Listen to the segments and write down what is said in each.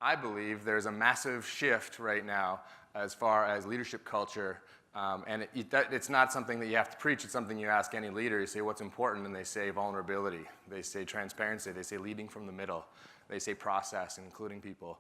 I believe there's a massive shift right now as far as leadership culture, and it's not something that you have to preach. It's something you ask any leader. You say what's important, and they say vulnerability. They say transparency. They say leading from the middle. They say process and including people.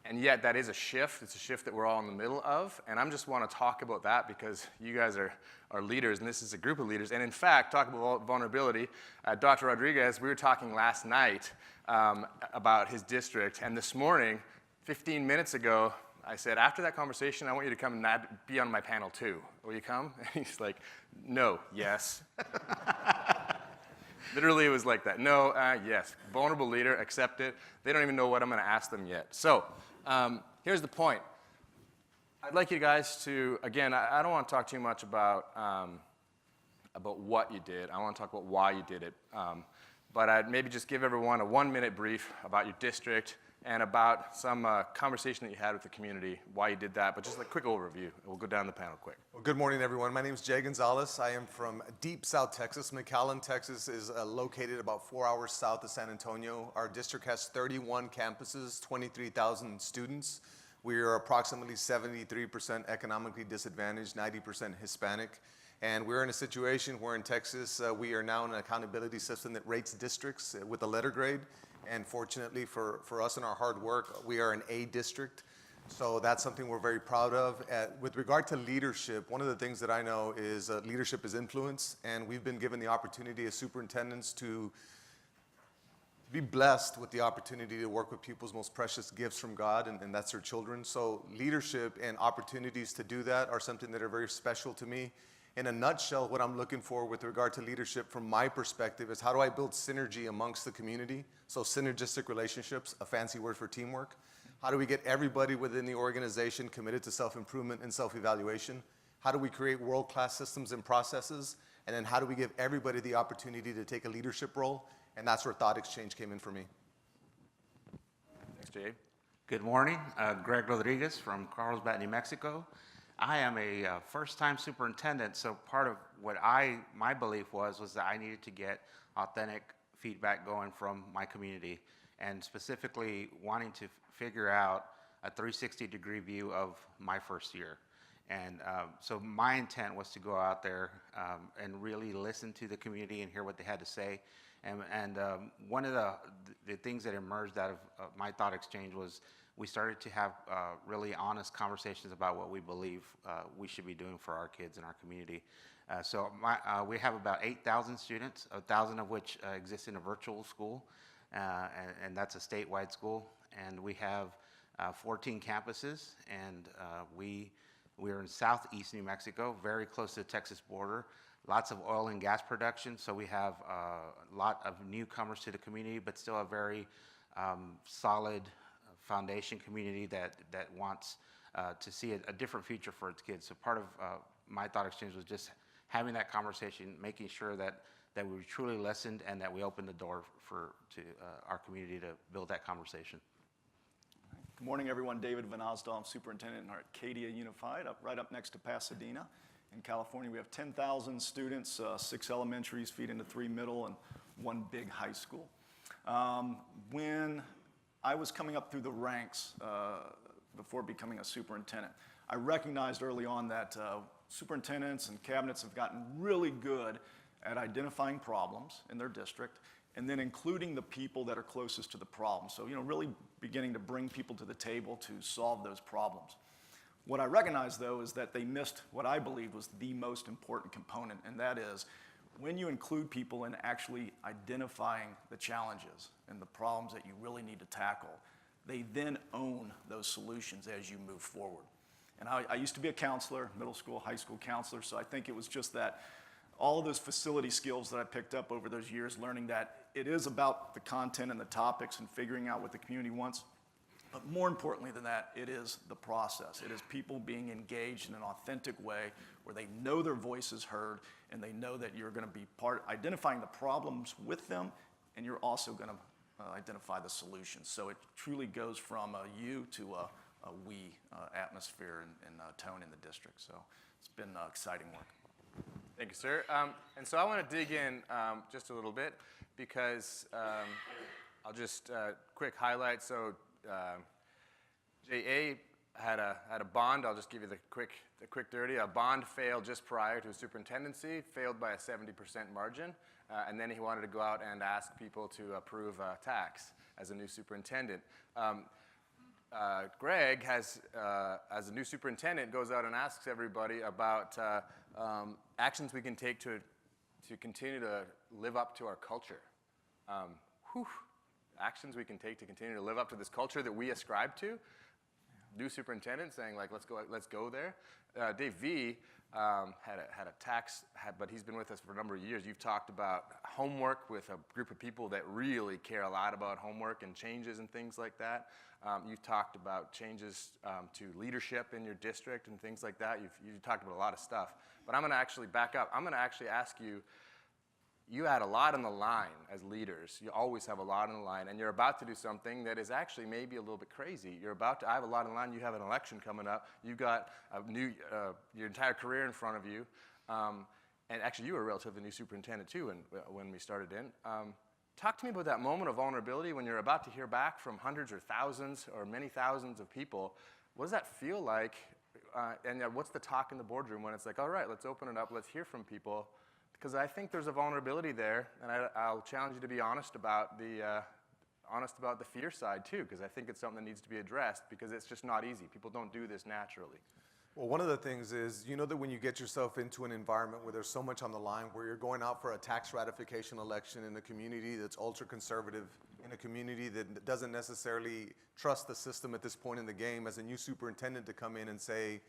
And yet that is a shift. It's a shift that we're all in the middle of, and I just want to talk about that because you guys are leaders, and this is a group of leaders. And in fact, talk about vulnerability. Dr. Rodríguez, we were talking last night about his district, and this morning, 15 minutes ago, I said, after that conversation, I want you to come and be on my panel too. Will you come? And he's like, no, yes. Literally, it was like that. No, yes. Vulnerable leader, accept it. They don't even know what I'm going to ask them yet. So here's the point. I'd like you guys to, again, I don't want to talk too much about what you did. I want to talk about why you did it. But I'd maybe just give everyone a 1-minute brief about your district and about some conversation that you had with the community, why you did that, but just a quick overview. And we'll go down the panel quick. Well, good morning, everyone. My name is Jay Gonzalez. I am from deep South Texas. McAllen, Texas is located about 4 hours south of San Antonio. Our district has 31 campuses, 23,000 students. We are approximately 73% economically disadvantaged, 90% Hispanic. And we're in a situation where in Texas, we are now in an accountability system that rates districts with a letter grade. And fortunately for us and our hard work, we are an A district. So that's something we're very proud of. With regard to leadership, one of the things that I know is leadership is influence. And we've been given the opportunity as superintendents to be blessed with the opportunity to work with people's most precious gifts from God, and that's their children. So leadership and opportunities to do that are something that are very special to me. In a nutshell, what I'm looking for with regard to leadership from my perspective is how do I build synergy amongst the community? So synergistic relationships, a fancy word for teamwork. How do we get everybody within the organization committed to self-improvement and self-evaluation? How do we create world-class systems and processes? And then how do we give everybody the opportunity to take a leadership role? And that's where Thoughtexchange came in for me. Thanks, Jay. Good morning. Greg Rodríguez from Carlsbad, New Mexico. I am a first-time superintendent, so part of what my belief was that I needed to get authentic feedback going from my community, and specifically wanting to figure out a 360-degree view of my first year. And so my intent was to go out there and really listen to the community and hear what they had to say. And one of the things that emerged out of my Thoughtexchange was we started to have really honest conversations about what we believe we should be doing for our kids in our community. So we have about 8,000 students, 1,000 of which exist in a virtual school, and that's a statewide school. And we have 14 campuses, and we are in southeast New Mexico, very close to the Texas border. Lots of oil and gas production, so we have a lot of newcomers to the community, but still a very solid foundation community that wants to see a different future for its kids. So part of my Thoughtexchange was just having that conversation, making sure that we truly listened and that we opened the door to our community to build that conversation. Good morning, everyone. David Vannasdall. I'm superintendent in Arcadia Unified, right up next to Pasadena. In California, we have 10,000 students, 6 elementaries feed into 3 middle, and 1 big high school. When I was coming up through the ranks before becoming a superintendent, I recognized early on that superintendents and cabinets have gotten really good at identifying problems in their district and then including the people that are closest to the problem. So, really beginning to bring people to the table to solve those problems. What I recognize, though, is that they missed what I believe was the most important component, and that is when you include people in actually identifying the challenges and the problems that you really need to tackle, they then own those solutions as you move forward. And I used to be a counselor, middle school, high school counselor, so I think it was just that all of those facility skills that I picked up over those years, learning that it is about the content and the topics and figuring out what the community wants. But more importantly than that, it is the process. It is people being engaged in an authentic way where they know their voice is heard and they know that you're going to be identifying the problems with them, and you're also going to identify the solutions. So it truly goes from a you to a we atmosphere and tone in the district. So it's been exciting work. Thank you, sir. And so I want to dig in just a little bit because I'll just quick highlight. So J.A. had a bond. I'll just give you the quick dirty. A bond failed just prior to his superintendency, failed by a 70% margin, and then he wanted to go out and ask people to approve a tax as a new superintendent. Greg has, as a new superintendent, goes out and asks everybody about actions we can take to continue to live up to our culture. Actions we can take to continue to live up to this culture that we ascribe to. New superintendent saying, like, let's go there. Dave V had a tax, but he's been with us for a number of years. You've talked about homework with a group of people that really care a lot about homework and changes and things like that. You've talked about changes to leadership in your district and things like that. You've talked about a lot of stuff. But I'm going to actually back up. I'm going to actually ask you, you had a lot on the line as leaders. You always have a lot on the line, and you're about to do something that is actually maybe a little bit crazy. I have a lot on the line. You have an election coming up. You've got your entire career in front of you. And actually, you were a relatively new superintendent, too, when we started in. Talk to me about that moment of vulnerability when you're about to hear back from hundreds or thousands or many thousands of people. What does that feel like? And what's the talk in the boardroom when it's like, all right, let's open it up. Let's hear from people. Because I think there's a vulnerability there, and I'll challenge you to be honest about the fear side too, because I think it's something that needs to be addressed, because it's just not easy. People don't do this naturally. Well, one of the things is, you know that when you get yourself into an environment where there's so much on the line, where you're going out for a tax ratification election in a community that's ultra-conservative, in a community that doesn't necessarily trust the system at this point in the game, as a new superintendent to come in and say,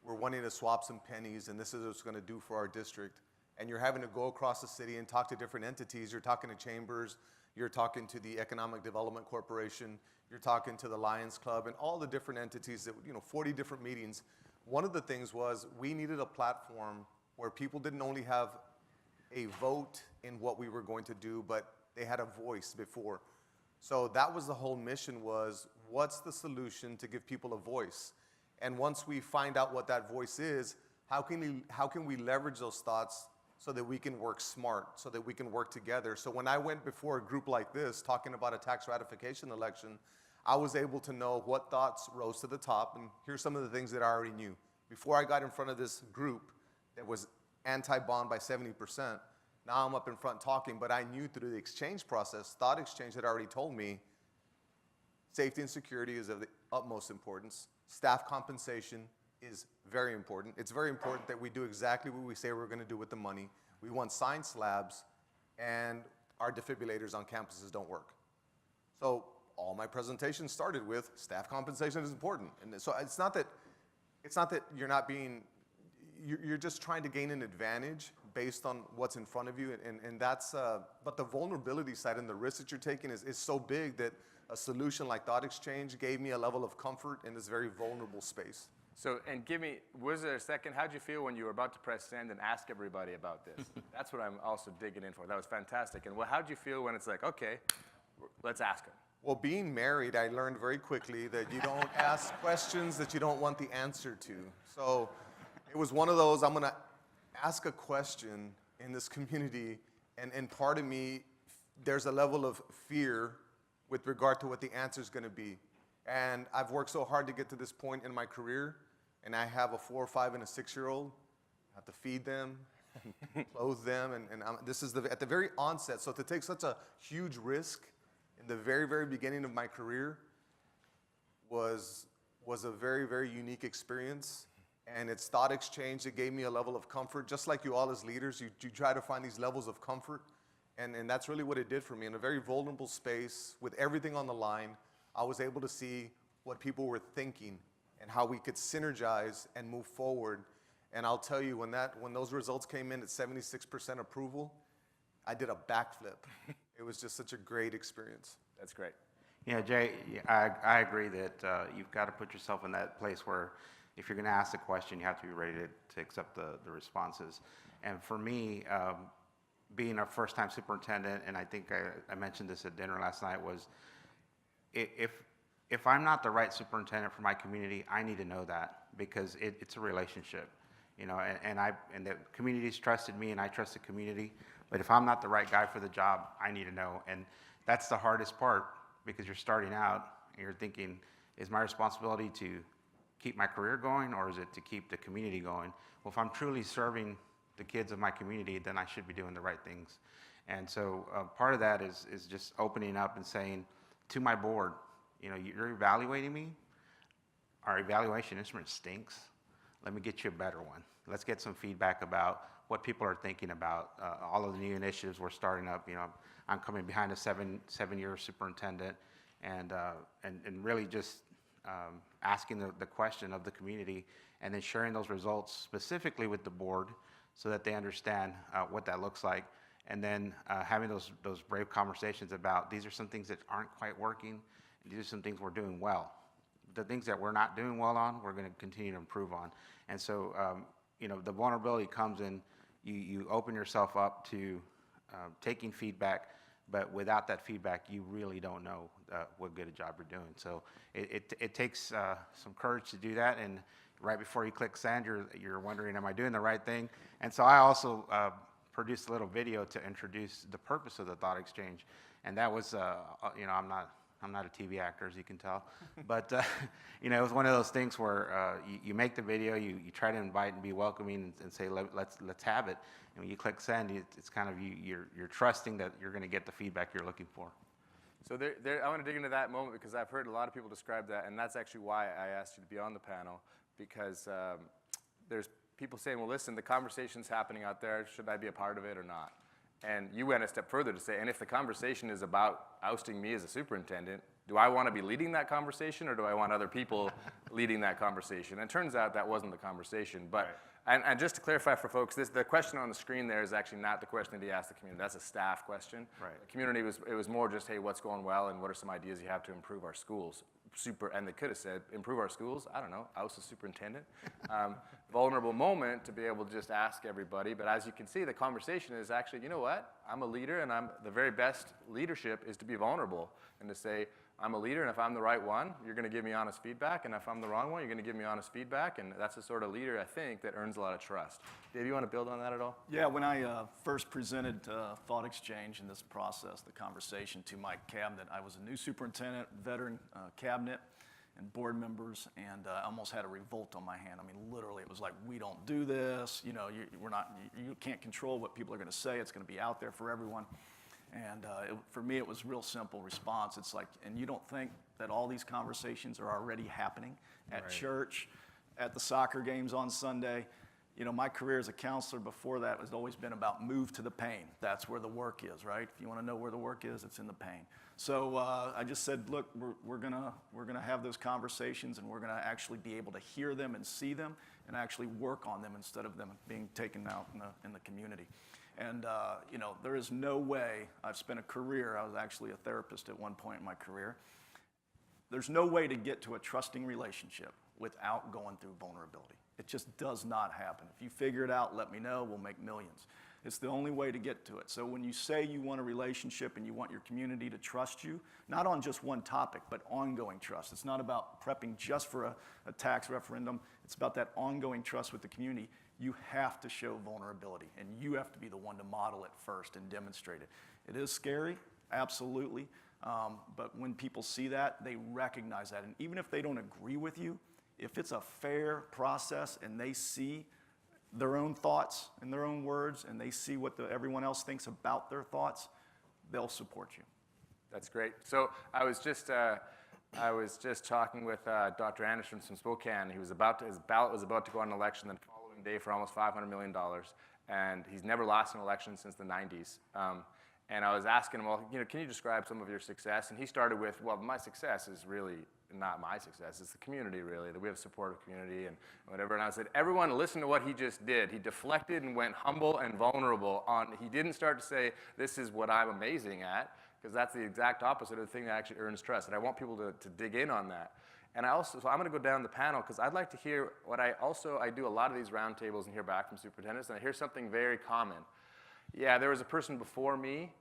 we're wanting to swap some pennies, and this is what it's going to do for our district. And you're having to go across the city and talk to different entities. You're talking to chambers, you're talking to the Economic Development Corporation, you're talking to the Lions Club, and all the different entities that, 40 different meetings. One of the things was we needed a platform where people didn't only have a vote in what we were going to do, but they had a voice before. So that was the whole mission, was what's the solution to give people a voice? And once we find out what that voice is, how can we leverage those thoughts so that we can work smart, so that we can work together? So when I went before a group like this, talking about a tax ratification election, I was able to know what thoughts rose to the top, and here's some of the things that I already knew. Before I got in front of this group that was anti-bond by 70%, now I'm up in front talking, but I knew through the exchange process, Thoughtexchange had already told me, safety and security is of the utmost importance. Staff compensation is very important. It's very important that we do exactly what we say we're going to do with the money. We want signed slabs, and our defibrillators on campuses don't work. So all my presentations started with staff compensation is important. And so it's not that you're just trying to gain an advantage based on what's in front of you, and that's, but the vulnerability side and the risk that you're taking is so big that a solution like Thoughtexchange gave me a level of comfort in this very vulnerable space. So, and was there a second, how'd you feel when you were about to press send and ask everybody about this? That's what I'm also digging in for. That was fantastic. And how'd you feel when it's like, okay, let's ask them? Well, being married, I learned very quickly that you don't ask questions that you don't want the answer to. So it was one of those, I'm going to ask a question in this community, and part of me, there's a level of fear with regard to what the answer is going to be. And I've worked so hard to get to this point in my career, and I have a 4, 5, and a 6-year-old. I have to feed them, clothe them, and this is at the very onset. So to take such a huge risk in the very, very beginning of my career was a very, very unique experience. And it's Thoughtexchange that gave me a level of comfort. Just like you all as leaders, you try to find these levels of comfort. And that's really what it did for me. In a very vulnerable space, with everything on the line, I was able to see what people were thinking and how we could synergize and move forward. And I'll tell you, when those results came in at 76% approval, I did a backflip. It was just such a great experience. That's great. Yeah, Jay, I agree that you've got to put yourself in that place where if you're going to ask a question, you have to be ready to accept the responses. And for me, being a first-time superintendent, and I think I mentioned this at dinner last night, was if I'm not the right superintendent for my community, I need to know that, because it's a relationship, and the community's trusted me and I trust the community. But if I'm not the right guy for the job, I need to know. And that's the hardest part, because you're starting out and you're thinking, is my responsibility to keep my career going, or is it to keep the community going? Well, if I'm truly serving the kids of my community, then I should be doing the right things. And so part of that is just opening up and saying to my board, you know, you're evaluating me. Our evaluation instrument stinks. Let me get you a better one. Let's get some feedback about what people are thinking about, all of the new initiatives we're starting up. You know, I'm coming behind a seven-year superintendent, and really just asking the question of the community, and then sharing those results specifically with the board so that they understand what that looks like, and then having those brave conversations about these are some things that aren't quite working, and these are some things we're doing well. The things that we're not doing well on, we're going to continue to improve on. And so, you know, the vulnerability comes in, you open yourself up to taking feedback, but without that feedback, you really don't know what good a job you're doing. So it takes some courage to do that, and right before you click send, you're wondering, am I doing the right thing? And so I also produced a little video to introduce the purpose of the Thoughtexchange, and that was, you know, I'm not a TV actor, as you can tell, but you know, it was one of those things where you make the video, you try to invite and be welcoming and say let's have it, and when you click send, it's kind of you're trusting that you're going to get the feedback you're looking for. So I want to dig into that moment because I've heard a lot of people describe that, and that's actually why I asked you to be on the panel, because there's people saying, well, listen, the conversation's happening out there, should I be a part of it or not? And you went a step further to say, and if the conversation is about ousting me as a superintendent, do I want to be leading that conversation, or do I want other people leading that conversation? And it turns out that wasn't the conversation. But, and just to clarify for folks, the question on the screen there is actually not the question that he asked the community. That's a staff question. Right. The community it was more just, hey, what's going well, and what are some ideas you have to improve our schools? And they could have said, improve our schools, I don't know, oust the superintendent. Vulnerable moment to be able to just ask everybody, but as you can see, the conversation is actually, you know what, I'm a leader, and the very best leadership is to be vulnerable, and to say, I'm a leader, and if I'm the right one, you're gonna give me honest feedback, and if I'm the wrong one, you're gonna give me honest feedback, and that's the sort of leader, I think, that earns a lot of trust. Dave, you wanna build on that at all? Yeah, when I first presented Thoughtexchange in this process, the conversation to my cabinet, I was a new superintendent, veteran cabinet, and board members, and I almost had a revolt on my hand. I mean, literally, it was like, we don't do this, you know, you can't control what people are gonna say, it's gonna be out there for everyone. And for me, it was real simple response. It's like, and you don't think that all these conversations are already happening at church, at the soccer games on Sunday. You know, my career as a counselor before that has always been about move to the pain. That's where the work is, right? If you want to know where the work is, it's in the pain. So I just said, look, we're gonna have those conversations, and we're gonna actually be able to hear them and see them, and actually work on them instead of them being taken out in the community. And you know, there is no way, I've spent a career, I was actually a therapist at one point in my career. There's no way to get to a trusting relationship without going through vulnerability. It just does not happen. If you figure it out, let me know, we'll make millions. It's the only way to get to it. So when you say you want a relationship and you want your community to trust you, not on just one topic, but ongoing trust. It's not about prepping just for a tax referendum. It's about that ongoing trust with the community. You have to show vulnerability, and you have to be the one to model it first and demonstrate it. It is scary, absolutely, but when people see that, they recognize that. And even if they don't agree with you, if it's a fair process and they see their own thoughts and their own words, and they see what everyone else thinks about their thoughts, they'll support you. That's great. So I was just talking with Dr. Anderson from Spokane. His ballot was about to go on an election the following day for almost $500 million, and he's never lost an election since the 90s. And I was asking him, well, you know, can you describe some of your success? And he started with, well, my success is really not my success, it's the community, really, that we have a supportive community and whatever. And I said, everyone listen to what he just did. He deflected and went humble and vulnerable on, he didn't start to say, this is what I'm amazing at, because that's the exact opposite of the thing that actually earns trust. And I want people to dig in on that. And so I'm gonna go down the panel, because I'd like to hear what I do a lot of these roundtables and hear back from superintendents, and I hear something very common. Yeah, there was a person before me.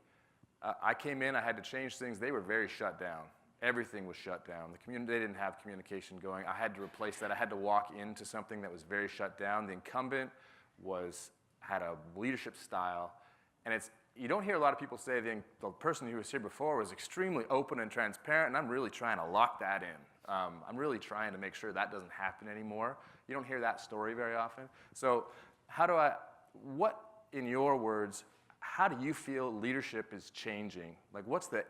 I came in, I had to change things. They were very shut down. Everything was shut down. The community, they didn't have communication going. I had to replace that. I had to walk into something that was very shut down. The incumbent had a leadership style, and you don't hear a lot of people say the person who was here before was extremely open and transparent, and I'm really trying to lock that in. I'm really trying to make sure that doesn't happen anymore. You don't hear that story very often. So what, in your words, how do you feel leadership is changing? Like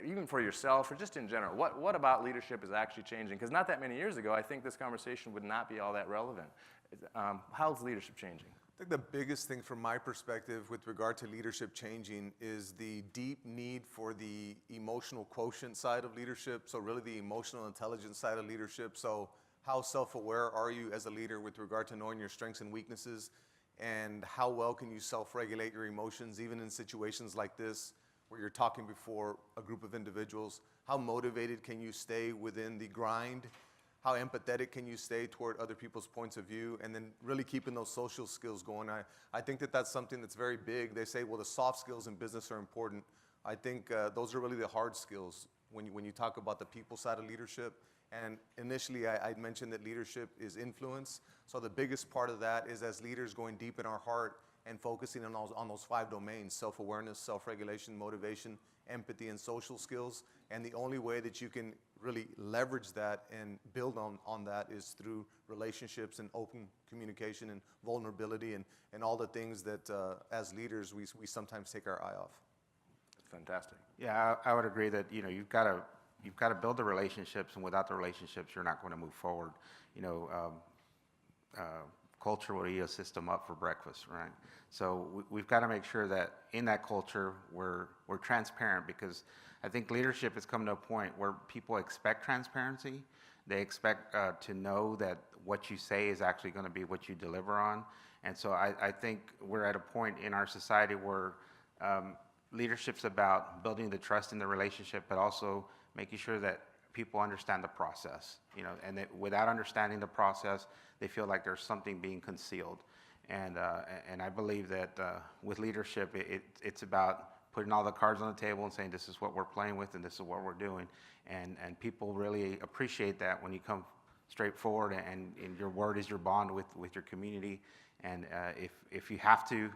even for yourself or just in general, what about leadership is actually changing? Because not that many years ago, I think this conversation would not be all that relevant. How's leadership changing? I think the biggest thing from my perspective with regard to leadership changing is the deep need for the emotional quotient side of leadership, so really the emotional intelligence side of leadership. So how self-aware are you as a leader with regard to knowing your strengths and weaknesses, and how well can you self-regulate your emotions even in situations like this where you're talking before a group of individuals? How motivated can you stay within the grind? How empathetic can you stay toward other people's points of view, and then really keeping those social skills going? I think that's something that's very big. They say, well, the soft skills in business are important. I think those are really the hard skills when you talk about the people side of leadership. And initially, I mentioned that leadership is influence. So the biggest part of that is as leaders going deep in our heart and focusing on those 5 domains: self-awareness, self-regulation, motivation, empathy, and social skills. And the only way that you can really leverage that and build on that is through relationships and open communication and vulnerability and all the things that as leaders we sometimes take our eye off. Fantastic. Yeah, I would agree that you've got to build the relationships, and without the relationships, you're not going to move forward. Culture will eat a system up for breakfast, right? So we've got to make sure that in that culture we're transparent, because I think leadership has come to a point where people expect transparency. They expect to know that what you say is actually going to be what you deliver on. And so I think we're at a point in our society where leadership's about building the trust in the relationship, but also making sure that people understand the process, and that without understanding the process, they feel like there's something being concealed. And I believe that with leadership, it's about putting all the cards on the table and saying, this is what we're playing with and this is what we're doing. And people really appreciate that when you come straight forward and your word is your bond with your community. And if you have to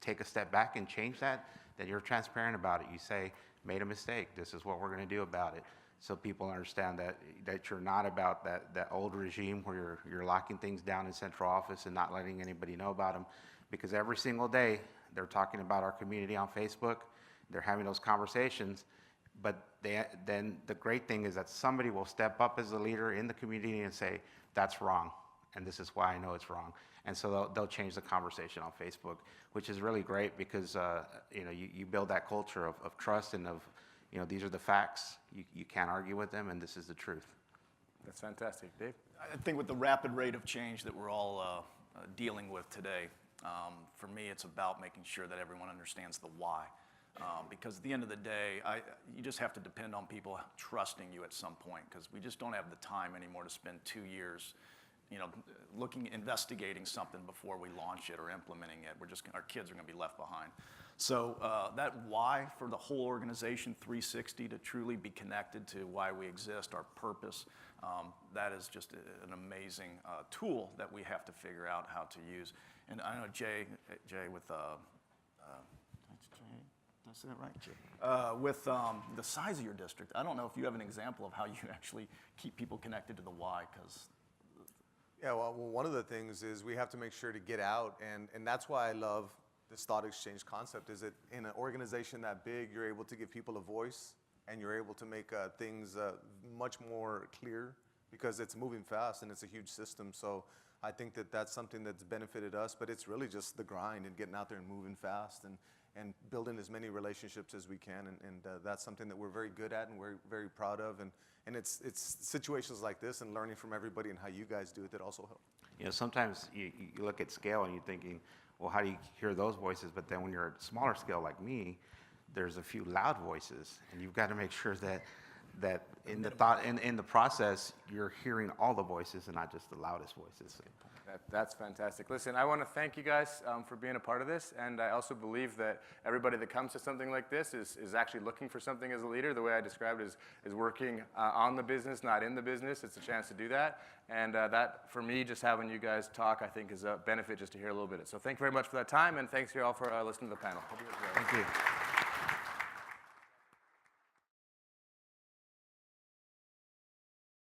take a step back and change that, then you're transparent about it. You say, made a mistake, this is what we're going to do about it. So people understand that you're not about that old regime where you're locking things down in central office and not letting anybody know about them. Because every single day they're talking about our community on Facebook, they're having those conversations, but then the great thing is that somebody will step up as a leader in the community and say, that's wrong, and this is why I know it's wrong. And so they'll change the conversation on Facebook, which is really great because you build that culture of trust and of, these are the facts. You can't argue with them, and this is the truth. That's fantastic. Dave? I think with the rapid rate of change that we're all dealing with today, for me, it's about making sure that everyone understands the why. Because at the end of the day, you just have to depend on people trusting you at some point, because we just don't have the time anymore to spend 2 years investigating something before we launch it or implementing it. Our kids are going to be left behind. So that why for the whole organization, 360, to truly be connected to why we exist, our purpose, that is just an amazing tool that we have to figure out how to use. And I know Jay with, did I say that right? Jay. With the size of your district, I don't know if you have an example of how you actually keep people connected to the why, because yeah, well, one of the things is we have to make sure to get out, and that's why I love this thought exchange concept, is that in an organization that big, you're able to give people a voice, and you're able to make things much more clear, because it's moving fast and it's a huge system. So I think that's something that's benefited us, but it's really just the grind and getting out there and moving fast and building as many relationships as we can, and that's something that we're very good at and we're very proud of, and it's situations like this and learning from everybody and how you guys do it that also help. Sometimes you look at scale and you're thinking, well, how do you hear those voices? But then when you're at smaller scale like me, there's a few loud voices, and you've got to make sure that in the process, you're hearing all the voices and not just the loudest voices. That's fantastic. Listen, I want to thank you guys for being a part of this, and I also believe that everybody that comes to something like this is actually looking for something as a leader. The way I described it is working on the business, not in the business. It's a chance to do that, and that, for me, just having you guys talk, I think is a benefit just to hear a little bit of it. So thank you very much for that time, and thanks you all for listening to the panel. Thank you.